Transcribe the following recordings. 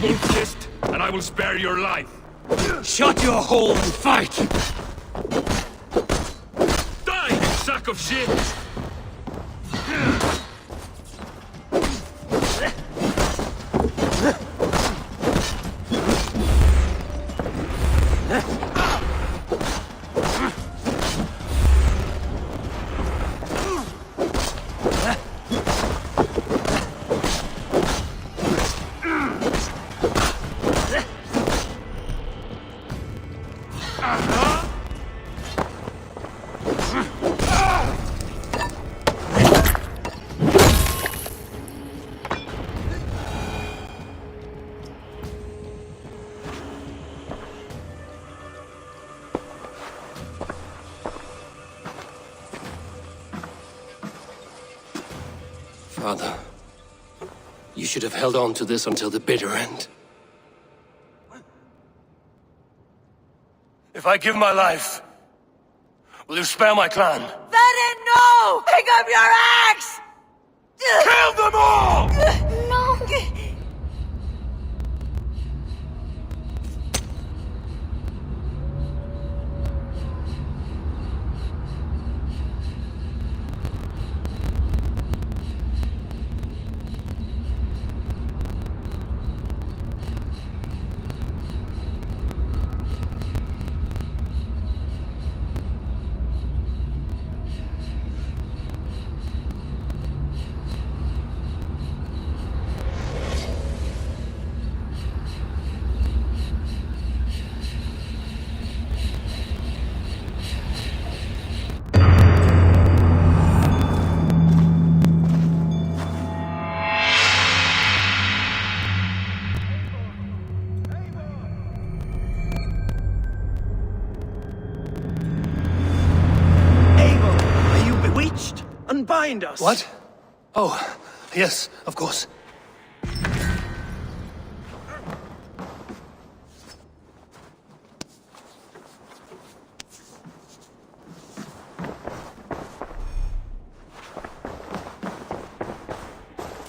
both fist, and I will spare your life. Shut your hole and fight! Die, you sack of shit! Father, you should have held on to this until the bitter end. If I give my life, will you spare my clan? Venom, no! Pick up your axe! Kill them all! No! Unbind us! What? Oh, yes, of course.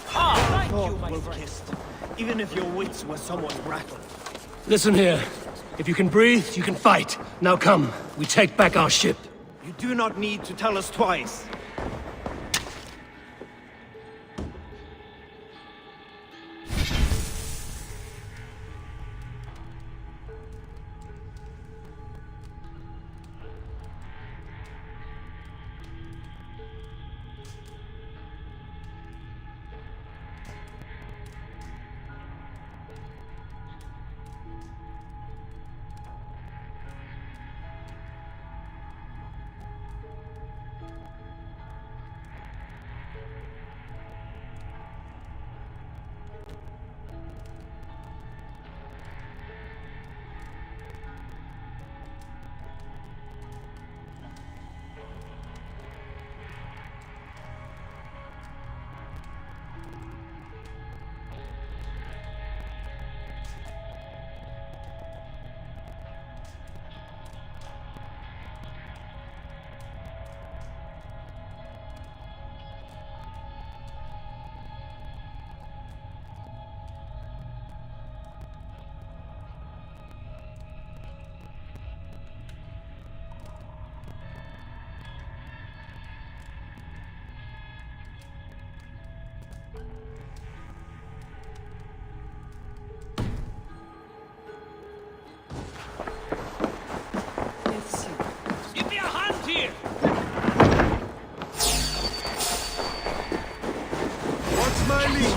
Thank you, my friend. Even if your wits were somewhat rattled. Listen here. If you can breathe, you can fight. Now come, we take back our ship. You do not need to tell us twice. Give me a hand here! What's my lead?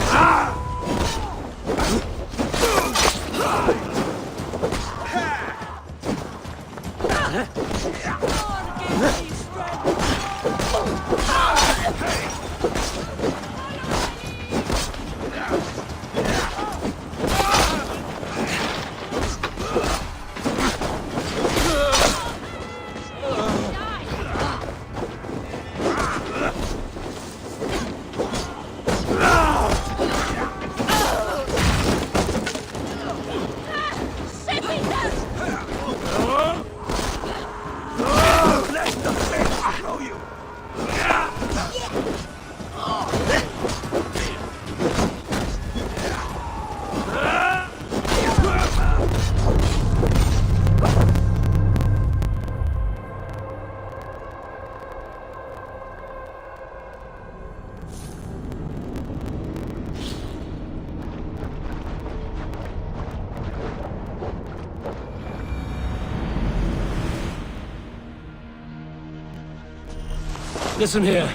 Listen here.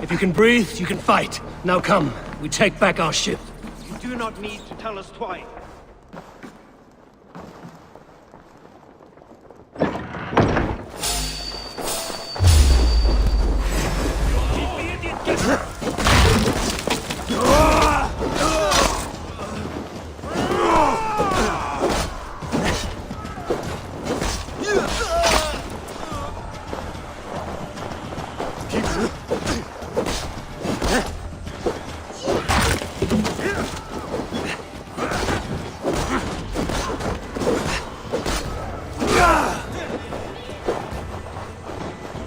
If you can breathe, you can fight. Now come, we take back our ship. You do not need to tell us twice.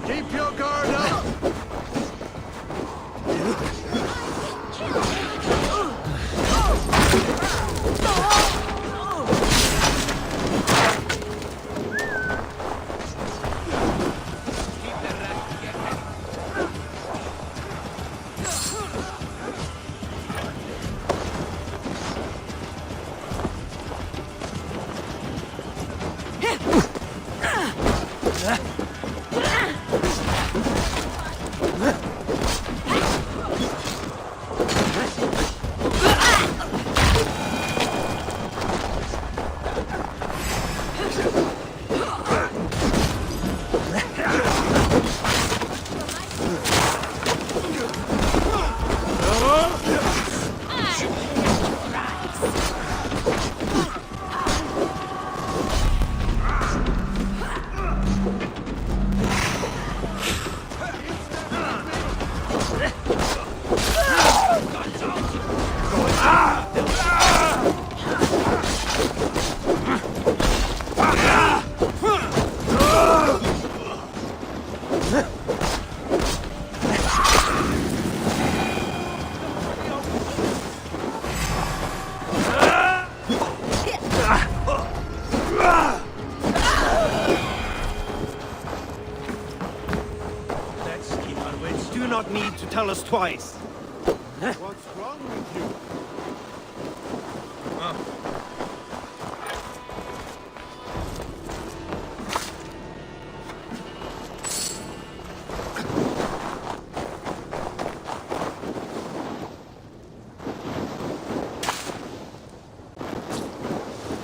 Keep your guard up! Let's keep our wits. Do not need to tell us twice. What's wrong with you?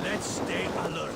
Let's stay alert.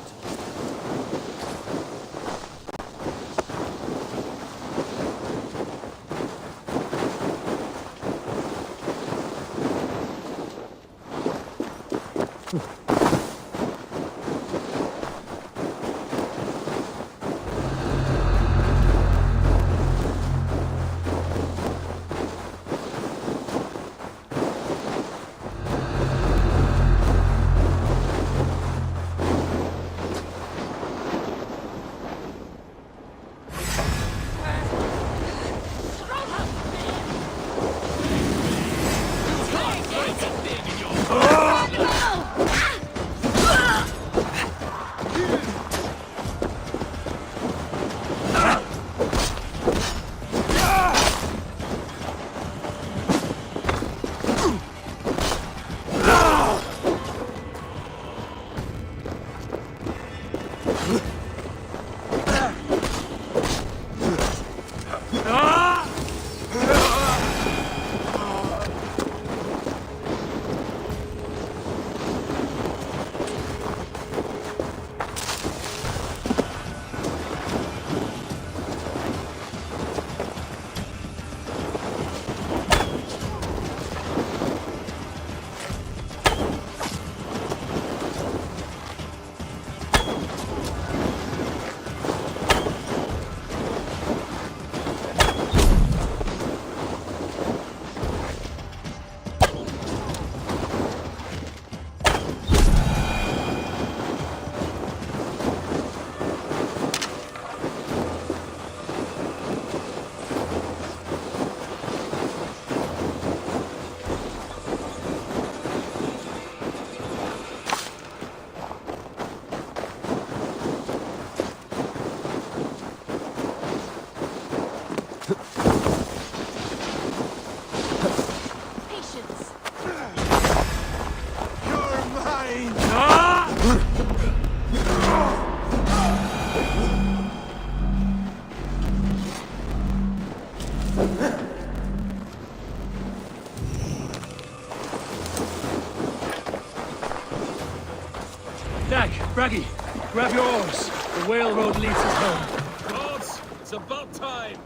Braggy, grab your oars. The whale road leads us home. Gods, it's about time.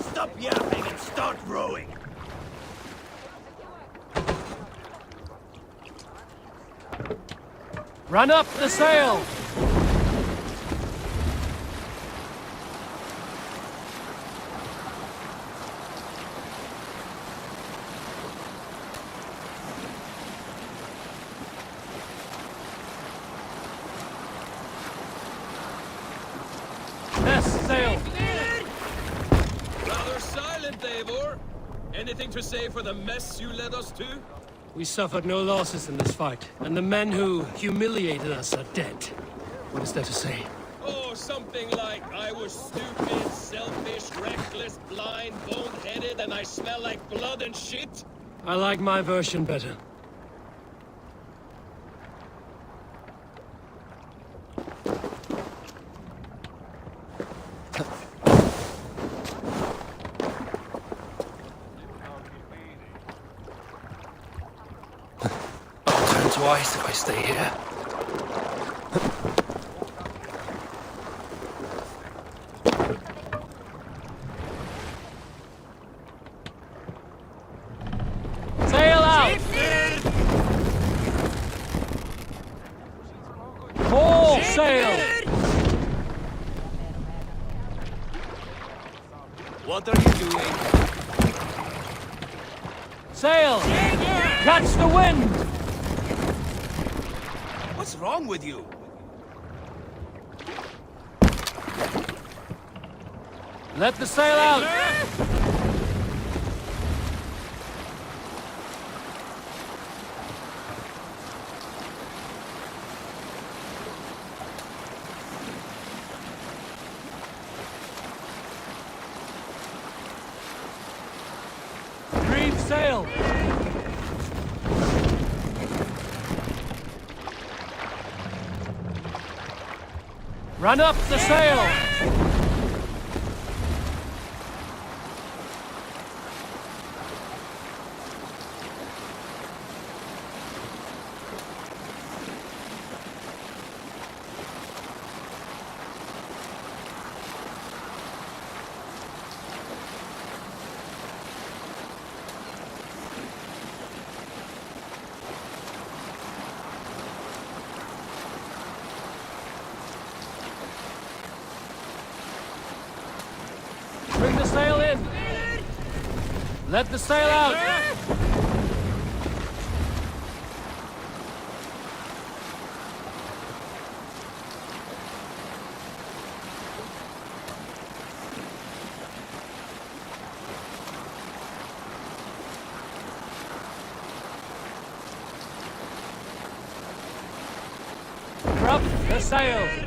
Stop yapping and start rowing. Run up the sail! Yes, sail! Rather silent, Eivor. Anything to say for the mess you led us to? We suffered no losses in this fight, and the men who humiliated us are dead. What is there to say? Oh, something like, I was stupid, selfish, reckless, blind, bone-headed, and I smell like blood and shit? I like my version better. I'll turn twice if I stay here. Sail out! Full sail! What are you doing? Sail! Catch the wind! What's wrong with you? Let the sail out! Reef sail! Run up the sail! Bring the sail in! Let the sail out! Drop the sail!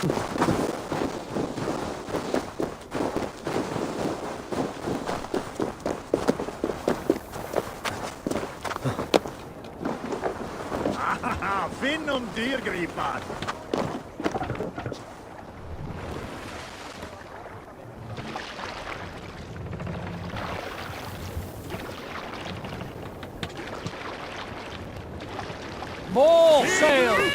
Ah, finn om dyrgripar! More sail!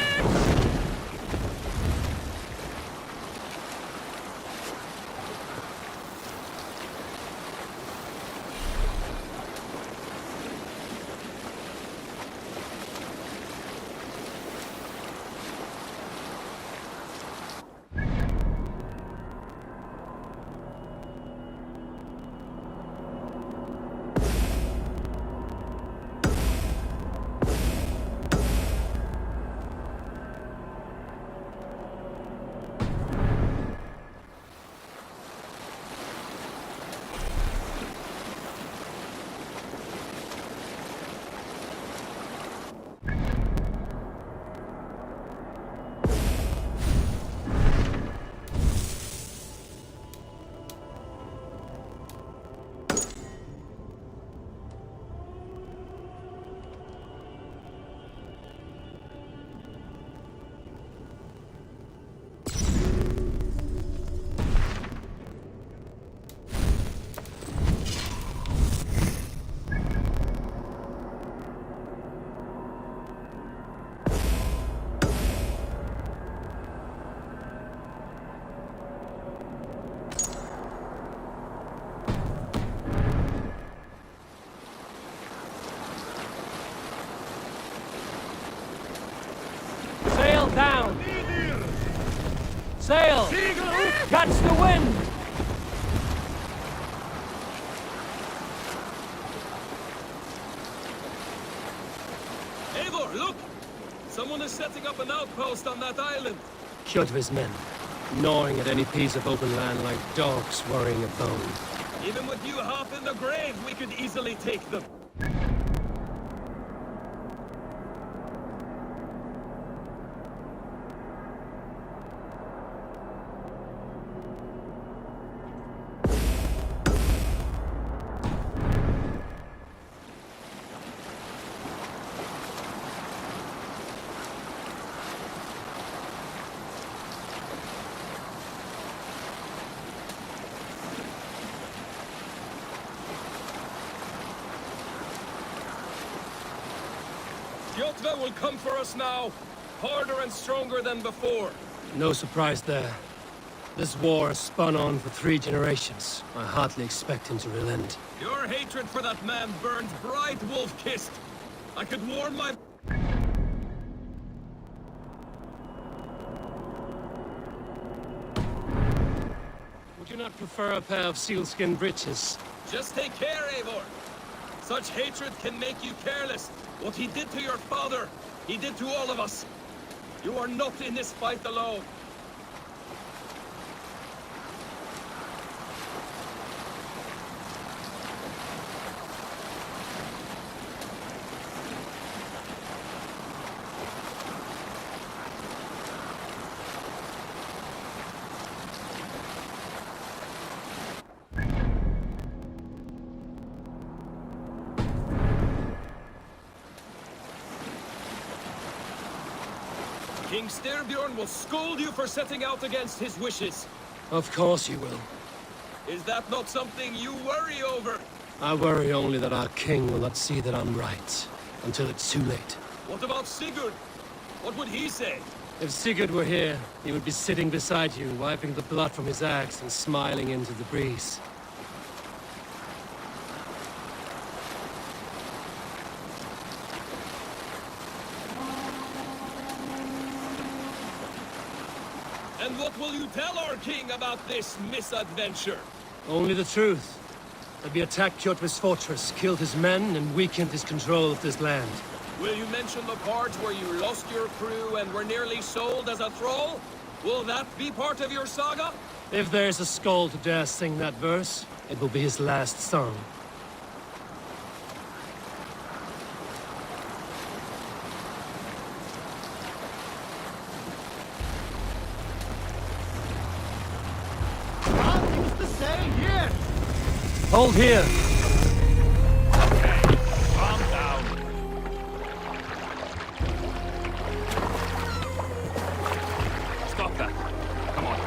Sail down! Sail! Catch the wind! Eivor, look! Someone is setting up an outpost on that island. Kjotve's men, gnawing at any piece of open land like dogs worrying a bone. Even with you half in the grave, we could easily take them. Kjotve will come for us now, harder and stronger than before. No surprise there. This war has spun on for 3 generations. I hardly expect him to relent. Your hatred for that man burns bright wolf-kissed. I could warm my... Would you not prefer a pair of sealskin breeches? Just take care, Eivor. Such hatred can make you careless. What he did to your father, he did to all of us. You are not in this fight alone. King Styrbjorn will scold you for setting out against his wishes. Of course you will. Is that not something you worry over? I worry only that our king will not see that I'm right, until it's too late. What about Sigurd? What would he say? If Sigurd were here, he would be sitting beside you, wiping the blood from his axe and smiling into the breeze. And what will you tell our king about this misadventure? Only the truth. That we attacked Kjotve's fortress, killed his men, and weakened his control of this land. Will you mention the part where you lost your crew and were nearly sold as a thrall? Will that be part of your saga? If there's a Skald who dares sing that verse, it will be his last song. Stay here! Hold here. Okay, calm down. Stop that. Come on.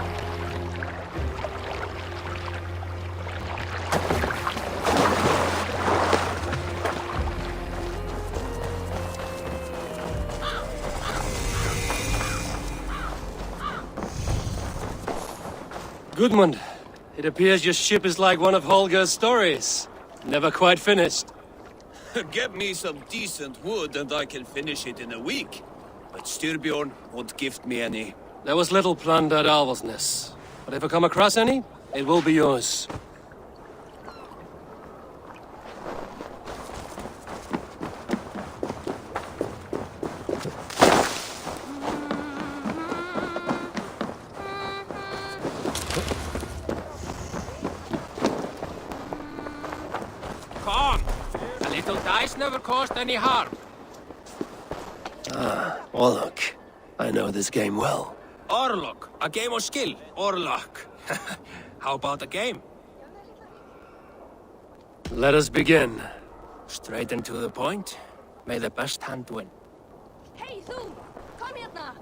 Gudmund, it appears your ship is like one of Holger's stories. Never quite finished. Get me some decent wood and I can finish it in a week. But Styrbjorn won't gift me any. There was little planned at Alvesness, but if I come across any, it will be yours. Come! A little dice never caused any harm. Well, look, I know this game well. Or luck. A game of skill. Or luck. How about a game? Let us begin. Straight and to the point. May the best hand win. Hey, þú! Kom hérna!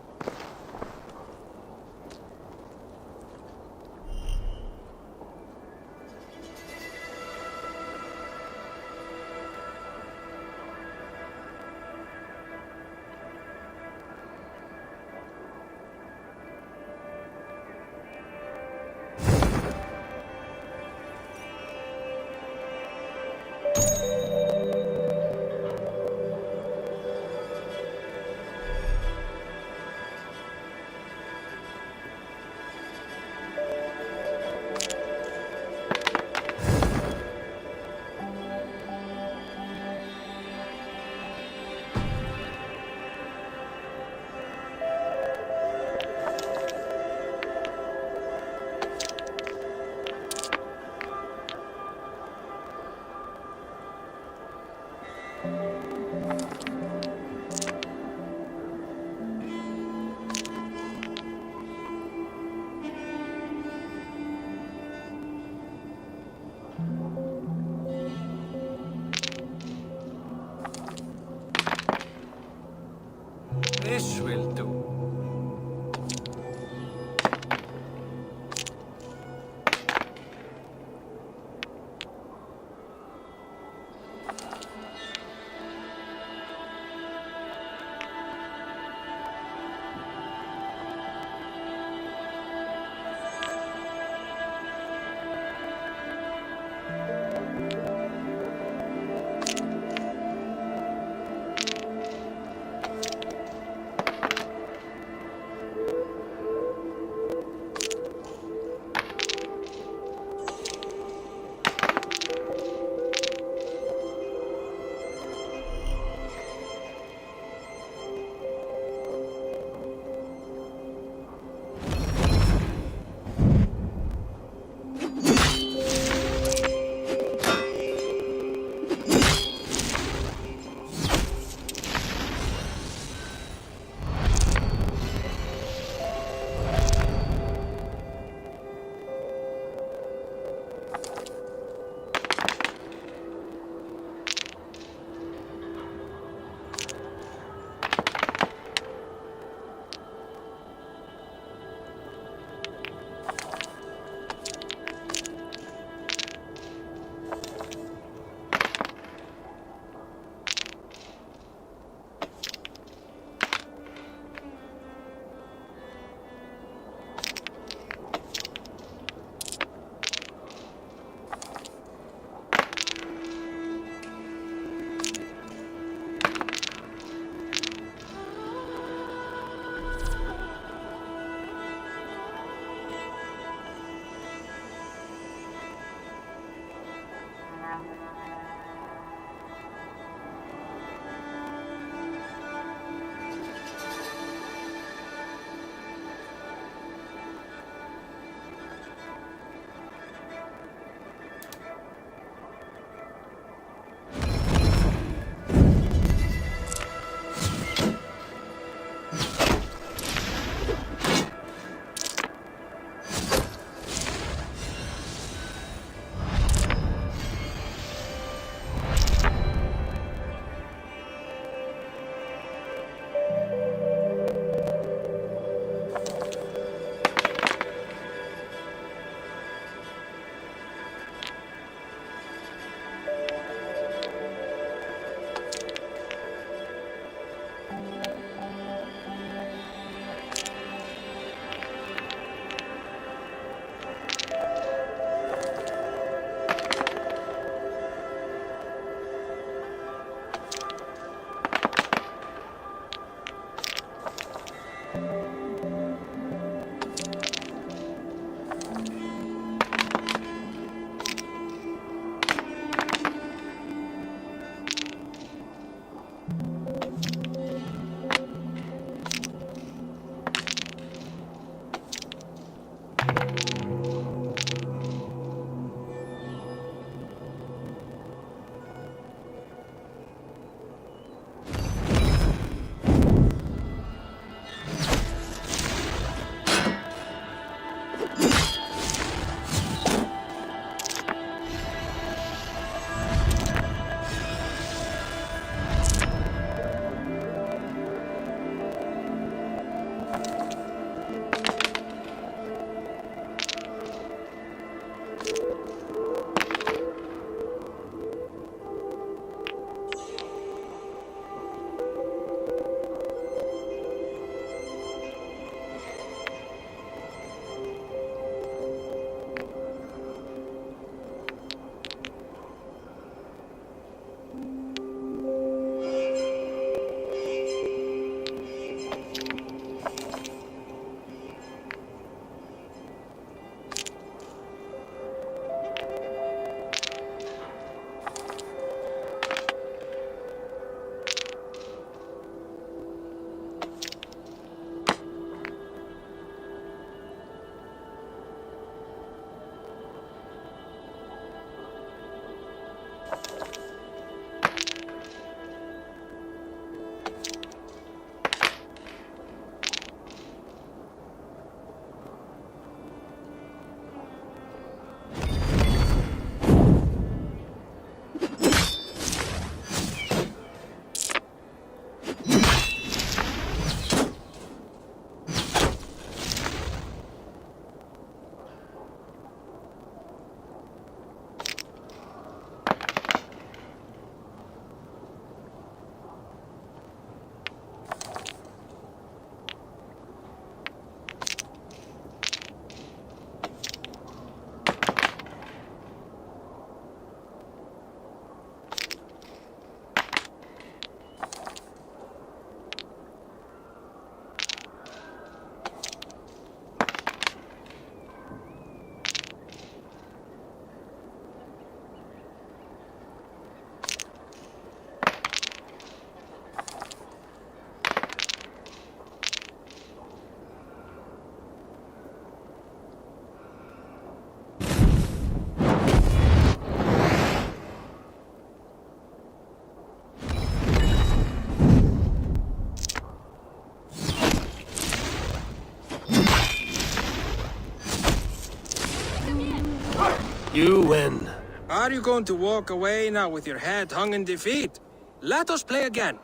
You win. Are you going to walk away now with your head hung in defeat? Let us play again.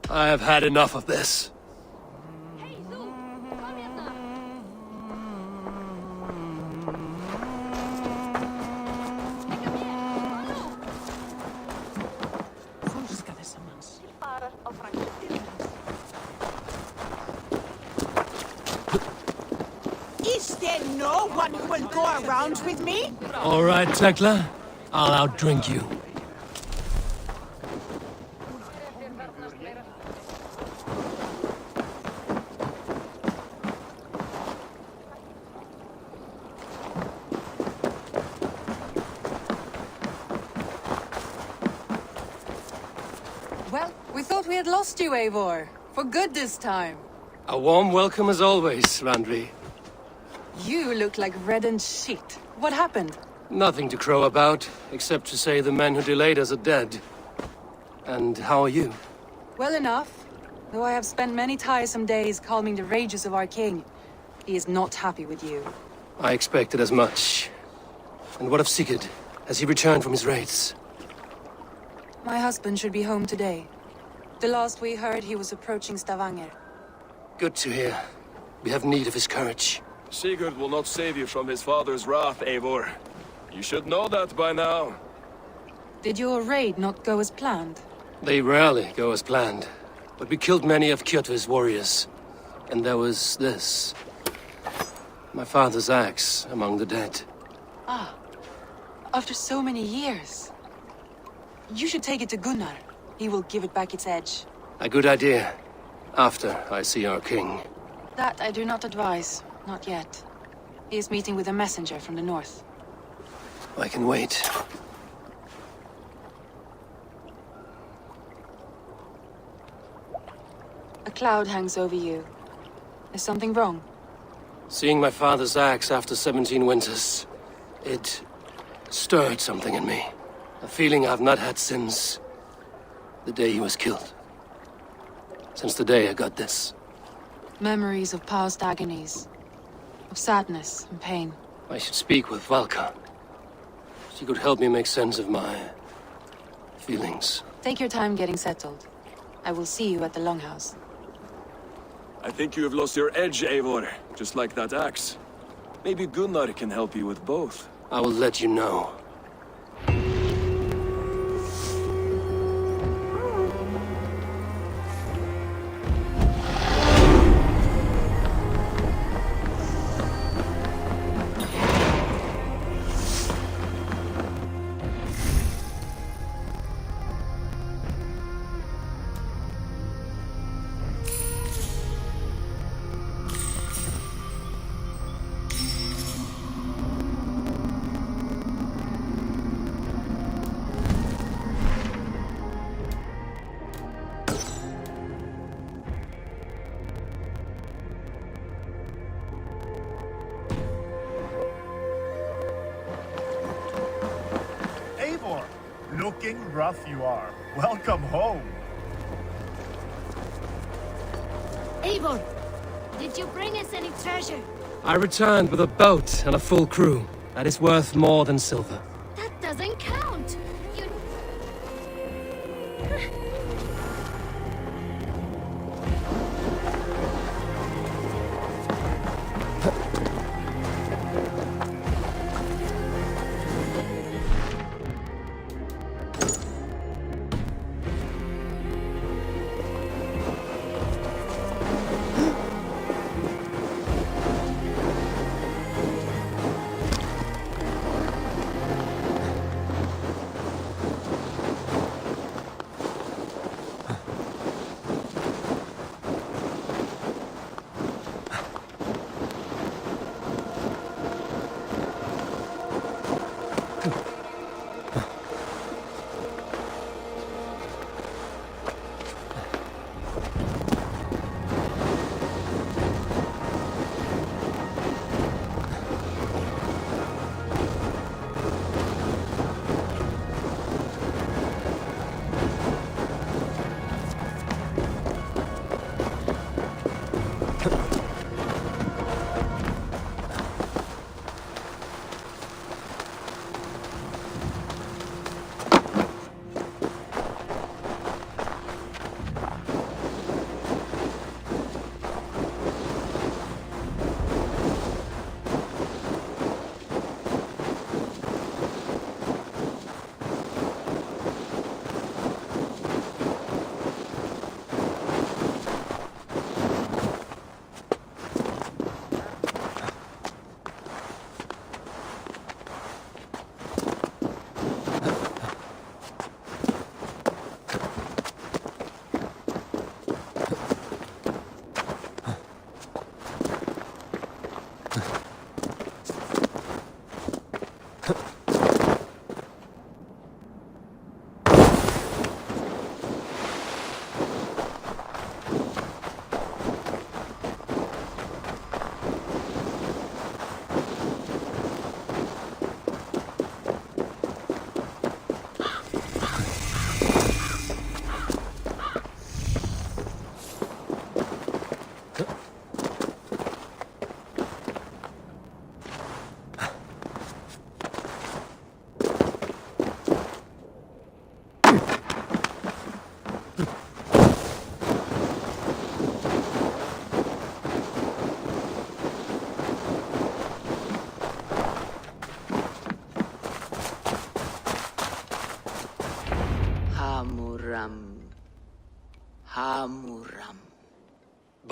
I have had enough of this. Hej, du! Kom hit nu! Häng med! Hallå! Av Frankrike. Is there no one who will go around with me? All right, Tekla. I'll outdrink you. Well, we thought we had lost you, Eivor. For good this time. A warm welcome as always, Randvi. You look like reddened shit. What happened? Nothing to crow about, except to say the men who delayed us are dead. And how are you? Well enough. Though I have spent many tiresome days calming the rages of our king. He is not happy with you. I expected as much. And what of Sigurd? Has he returned from his raids? My husband should be home today. The last we heard, he was approaching Stavanger. Good to hear. We have need of his courage. Sigurd will not save you from his father's wrath, Eivor. You should know that by now. Did your raid not go as planned? They rarely go as planned. But we killed many of Kjotve's warriors. And there was this. My father's axe among the dead. Ah. After so many years. You should take it to Gunnar. He will give it back its edge. A good idea. After I see our king. That I do not advise. Not yet. He is meeting with a messenger from the north. I can wait. A cloud hangs over you. Is something wrong? Seeing my father's axe after 17 winters, it stirred something in me. A feeling I've not had since the day he was killed. Since the day I got this. Memories of past agonies. Of sadness and pain. I should speak with Valka. She could help me make sense of my feelings. Take your time getting settled. I will see you at the Longhouse. I think you have lost your edge, Eivor, just like that axe. Maybe Gunnar can help you with both. I will let you know. Eivor, looking rough you are. Welcome home. Eivor, did you bring us any treasure? I returned with a boat and a full crew. That is worth more than silver. That doesn't count. You...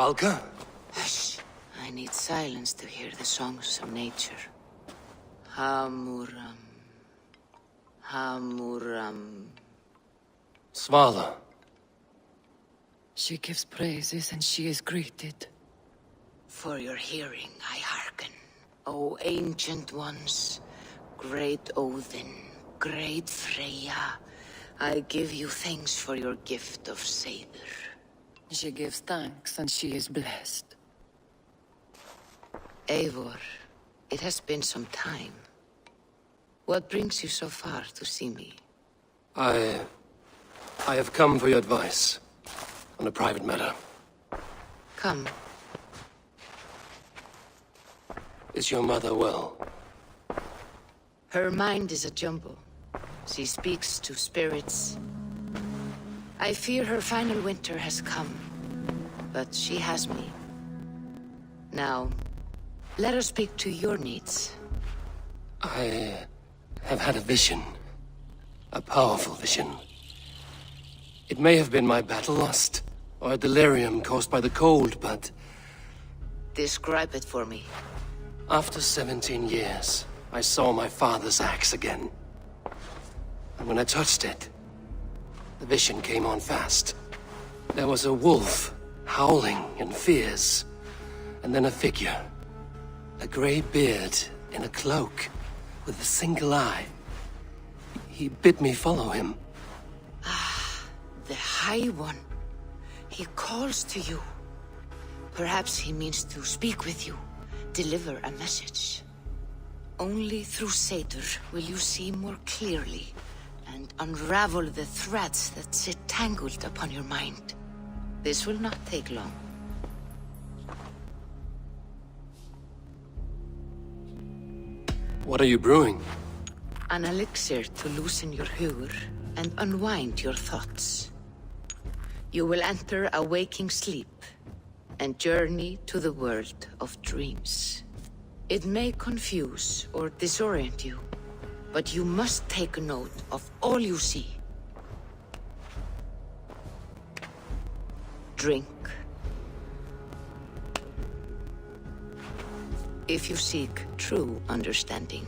Valka? Hush. I need silence to hear the songs of nature. Hamuram. Hamuram. Svala. She gives praises and she is greeted. For your hearing I hearken, O ancient ones, great Odin, great Freya. I give you thanks for your gift of Seiður. She gives thanks and she is blessed. Eivor, it has been some time. What brings you so far to see me? I have come for your advice on a private matter. Come. Is your mother well? Her mind is a jumble. She speaks to spirits. I fear her final winter has come, but she has me. Now, let her speak to your needs. I have had a vision. A powerful vision. It may have been my battle lust, or a delirium caused by the cold, but... Describe it for me. After 17 years, I saw my father's axe again. And when I touched it, the vision came on fast. There was a wolf, howling and fierce, and then a figure. A grey beard in a cloak, with a single eye. He bid me follow him. The High One. He calls to you. Perhaps he means to speak with you, deliver a message. Only through Seiður will you see more clearly and unravel the threads that sit tangled upon your mind. This will not take long. What are you brewing? An elixir to loosen your hugur and unwind your thoughts. You will enter a waking sleep and journey to the world of dreams. It may confuse or disorient you, but you must take note of all you see. Drink. If you seek true understanding.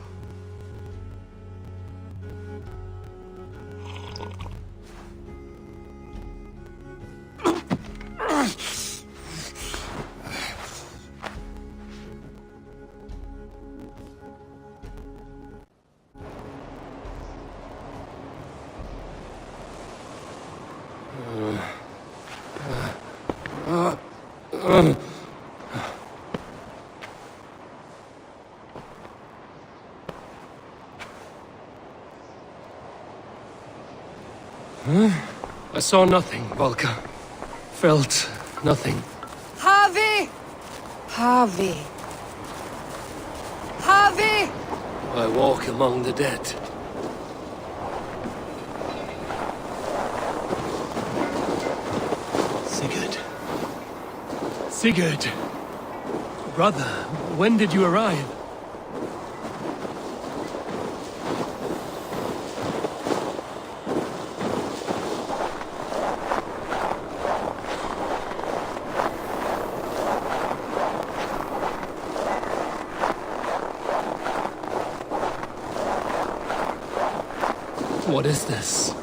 I saw nothing, Valka. Felt nothing. Harvey! Harvey! Harvey! I walk among the dead. Sigurd. Sigurd! Brother, when did you arrive? What is this?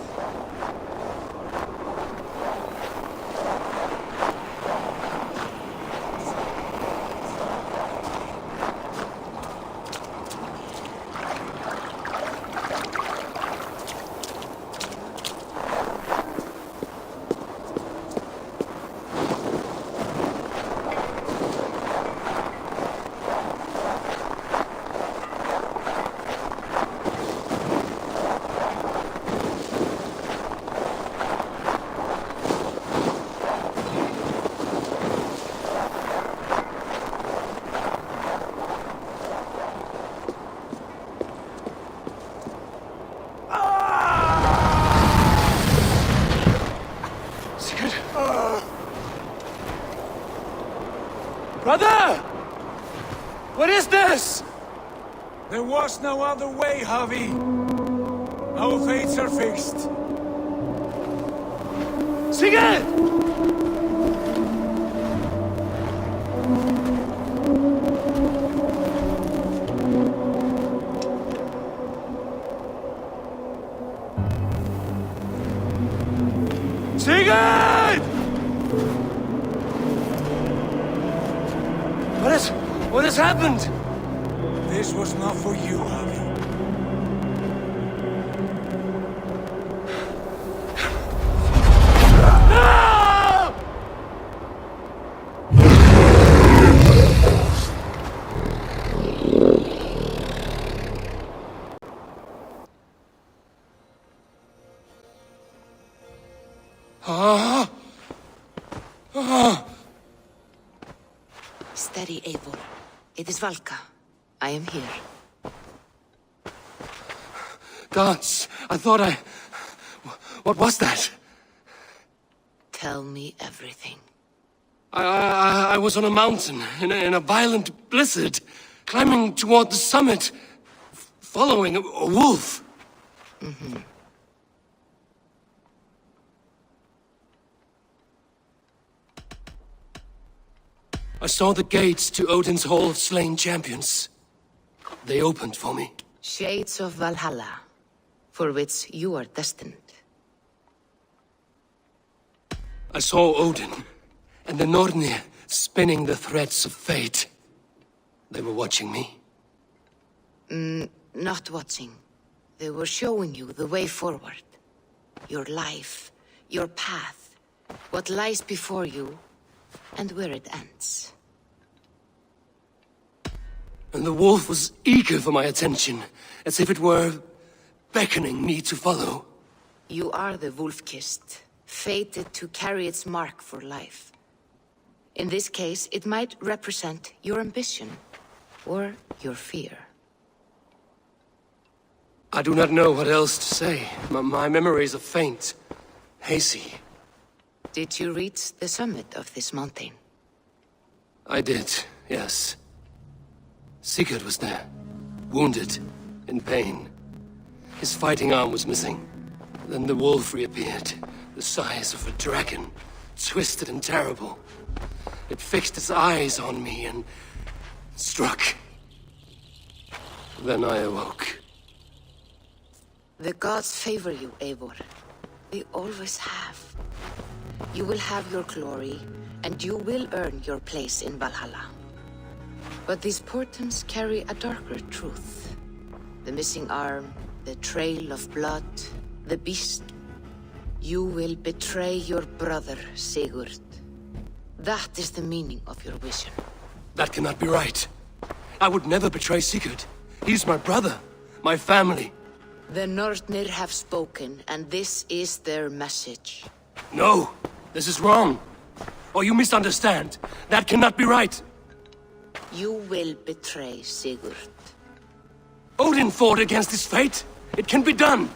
Brother! What is this? There was no other way, Javi. Our fates are fixed. Sigurd! What has happened? This was not for you, Javi. Steady, Eivor. It is Valka. I am here. Gods, I thought I... What was that? Tell me everything. I was on a mountain in a violent blizzard, climbing toward the summit, following a wolf. Mm-hmm. I saw the gates to Odin's Hall of Slain Champions. They opened for me. Shades of Valhalla, for which you are destined. I saw Odin and the Nornir spinning the threads of fate. They were watching me. Not watching. They were showing you the way forward. Your life, your path, what lies before you, and where it ends. And the wolf was eager for my attention, as if it were beckoning me to follow. You are the wolf-kissed, fated to carry its mark for life. In this case, it might represent your ambition, or your fear. I do not know what else to say. My memories are faint, hazy. Did you reach the summit of this mountain? I did, yes. Sigurd was there, wounded, in pain. His fighting arm was missing. Then the wolf reappeared, the size of a dragon, twisted and terrible. It fixed its eyes on me and struck. Then I awoke. The gods favor you, Eivor. They always have. You will have your glory, and you will earn your place in Valhalla. But these portents carry a darker truth. The missing arm, the trail of blood, the beast. You will betray your brother, Sigurd. That is the meaning of your vision. That cannot be right. I would never betray Sigurd. He's my brother, my family. The Nornir have spoken, and this is their message. No, this is wrong. Or you misunderstand. That cannot be right. You will betray Sigurd. Odin fought against his fate. It can be done.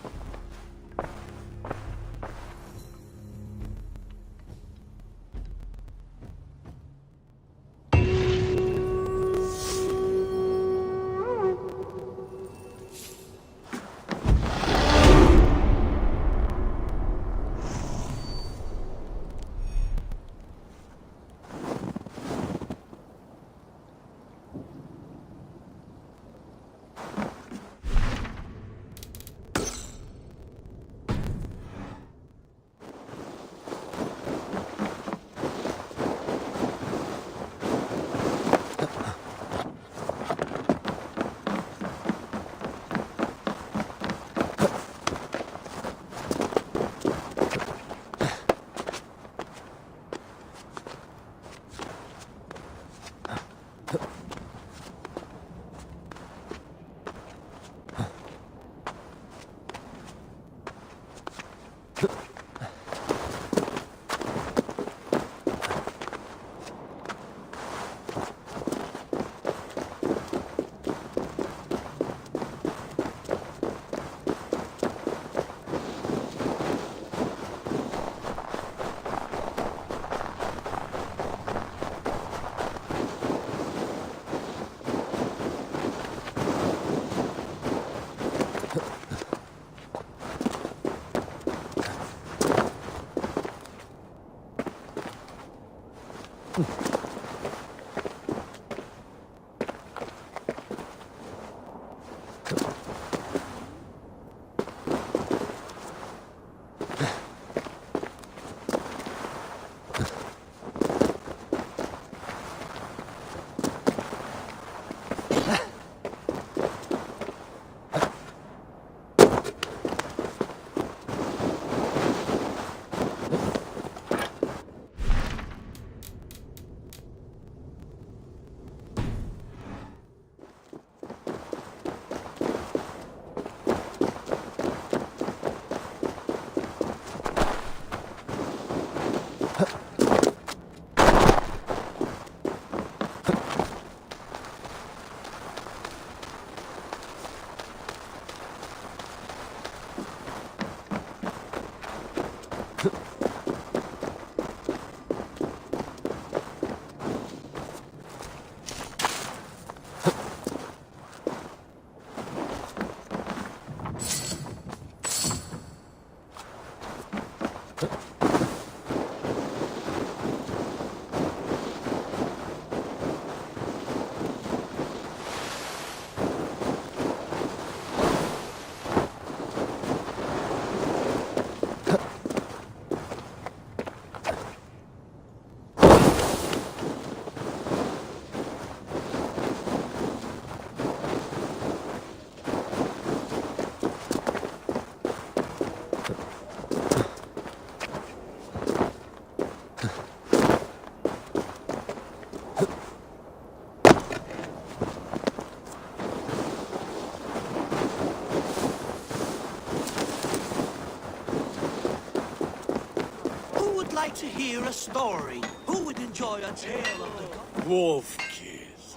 hear a story. Who would enjoy a tale of the... Wolf-Kiss,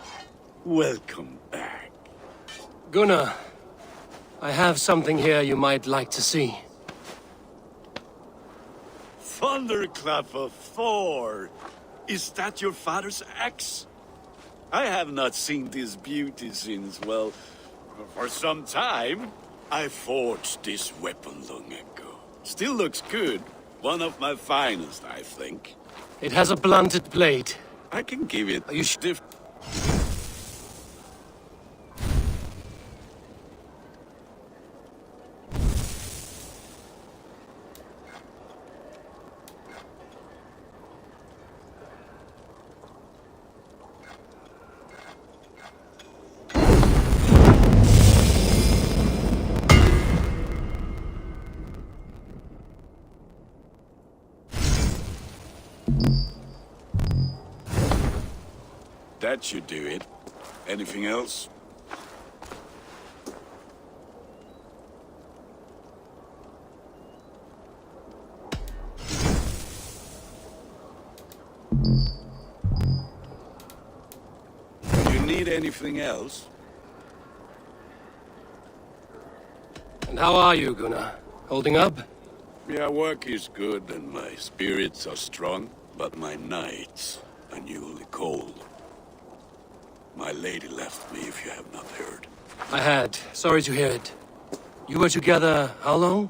welcome back. Gunnar, I have something here you might like to see. Thunderclap of Thor! Is that your father's axe? I have not seen this beauty since, well, for some time. I forged this weapon long ago. Still looks good. One of my finest, I think. It has a blunted blade. I can give it a stiff... That should do it. Anything else? Do you need anything else? And how are you, Gunnar? Holding up? Yeah, work is good and my spirits are strong, but my nights are newly cold. My lady left me, if you have not heard. I had. Sorry to hear it. You were together how long?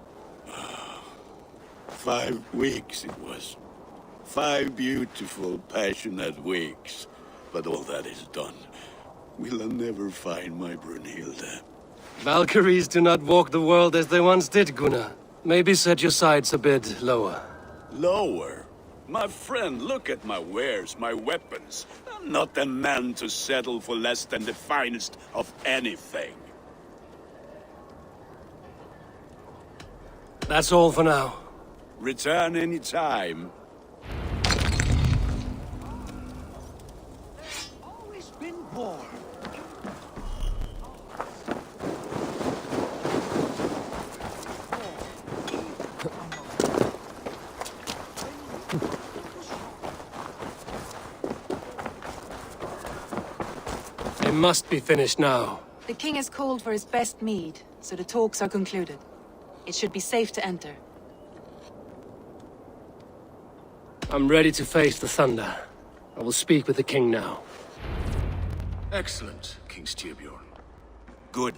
5 weeks it was. 5 beautiful, passionate weeks. But all that is done. Will I never find my Brunhilde? Valkyries do not walk the world as they once did, Gunnar. Maybe set your sights a bit lower. Lower? My friend, look at my wares, my weapons. I'm not a man to settle for less than the finest of anything. That's all for now. Return any time. There's always been war. They must be finished now. The king has called for his best mead, so the talks are concluded. It should be safe to enter. I'm ready to face the thunder. I will speak with the king now. Excellent, King Styrbjorn. Good.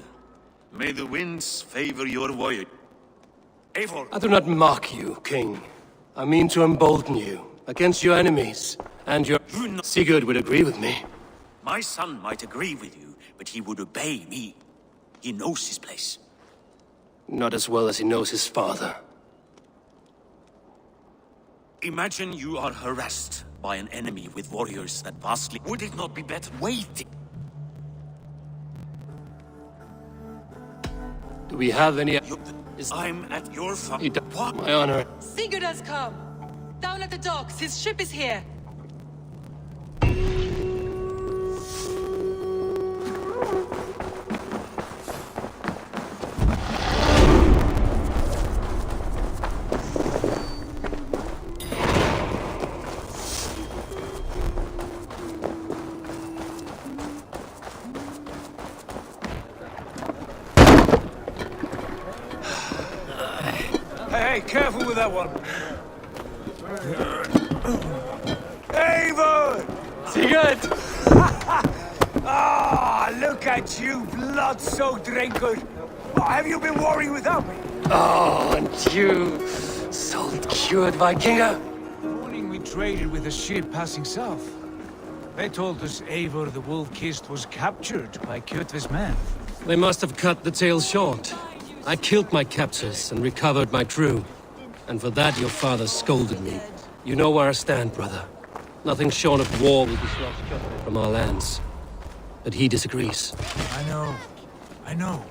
May the winds favor your voyage. Eivor! I do not mock you, king. I mean to embolden you against your enemies and your... Sigurd would agree with me. My son might agree with you, but he would obey me. He knows his place. Not as well as he knows his father. Imagine you are harassed by an enemy with warriors that vastly... Would it not be better waiting? Do we have any... I'm at your What? My honor. Sigurd has come! Down at the docks, his ship is here! Hey, careful with that one. Eivor! Sigurd! Ah, look at you, blood-soaked rancor. What, have you been warring without me? Oh, and you, salt-cured Vikinger. The morning we traded with a ship passing south. They told us Eivor the Wolf-Kissed was captured by Kjotve's men. They must have cut the tale short. I killed my captors and recovered my crew. And for that your father scolded me. You know where I stand, brother. Nothing short of war will disrupt Kjotve from our lands. But he disagrees. I know.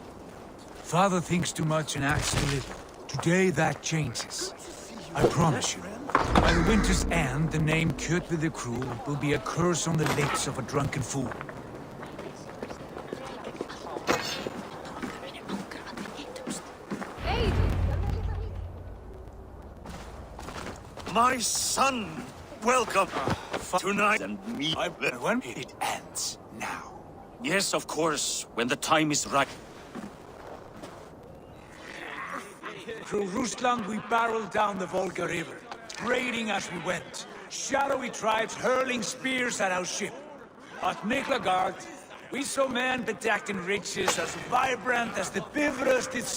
Father thinks too much and acts too little. Today that changes. I promise you. By the winter's end, the name Kjotve the Cruel will be a curse on the lips of a drunken fool. My son, welcome tonight and me. When it ends now. Yes, of course, when the time is right. Through Ruslan, we barreled down the Volga River, raiding as we went. Shadowy tribes hurling spears at our ship. At Niklagard, we saw men bedecked in riches as vibrant as the Bifrost itself.